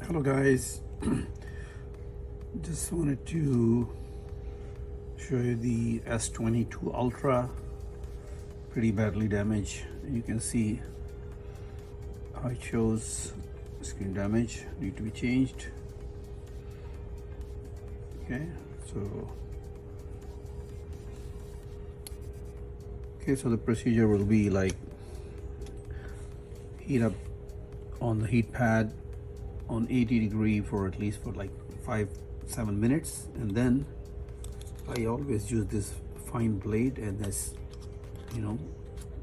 Hello guys, just wanted to show you the S22 Ultra, pretty badly damaged. You can see how it shows screen damage, need to be changed. Okay, so the procedure will be like heat up on the heat pad on 80 degree for at least for like 5-7 minutes, and then I always use this fine blade and this,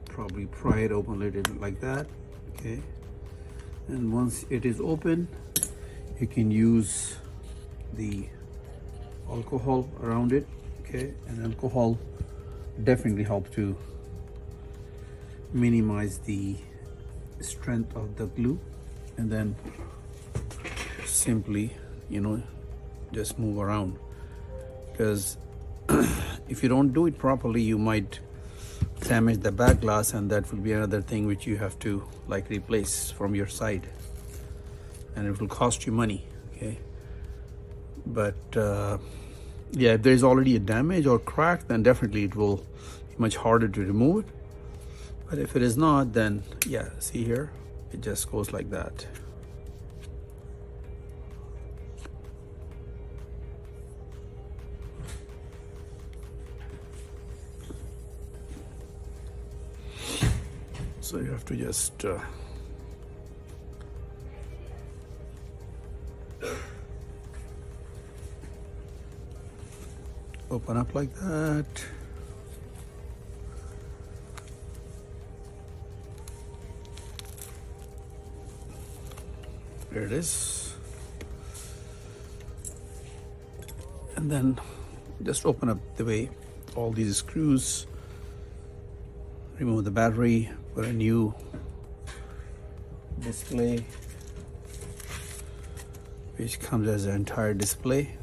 probably pry it open like that. Okay, and once it is open, you can use the alcohol around it. Okay, and alcohol definitely helps to minimize the strength of the glue, and then simply just move around, because if you don't do it properly, you might damage the back glass, and that will be another thing which you have to like replace from your side, and it will cost you money. Okay, but yeah, if there is already a damage or crack, then definitely it will be much harder to remove it. But if it is not, then yeah, see here, it just goes like that. So you have to just open up like that. There it is. And then just open up the way all these screws, remove the battery, put a new display which comes as an entire display.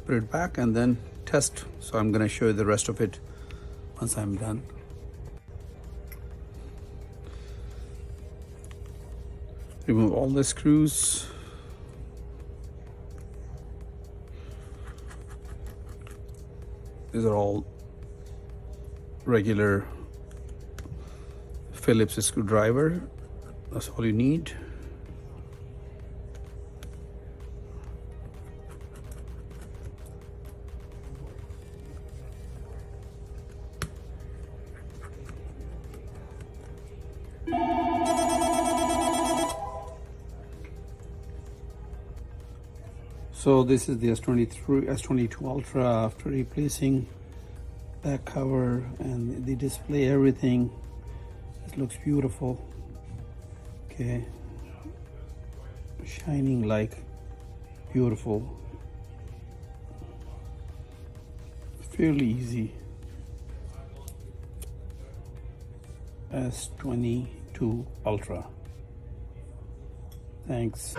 Put it back and then test. So I'm going to show you the rest of it once I'm done. Remove all the screws. These are all regular Phillips screwdriver. That's all you need. So this is the S22 Ultra after replacing back cover and the display, everything. It looks beautiful. Okay, shining like beautiful. Fairly easy. S22 Ultra. Thanks.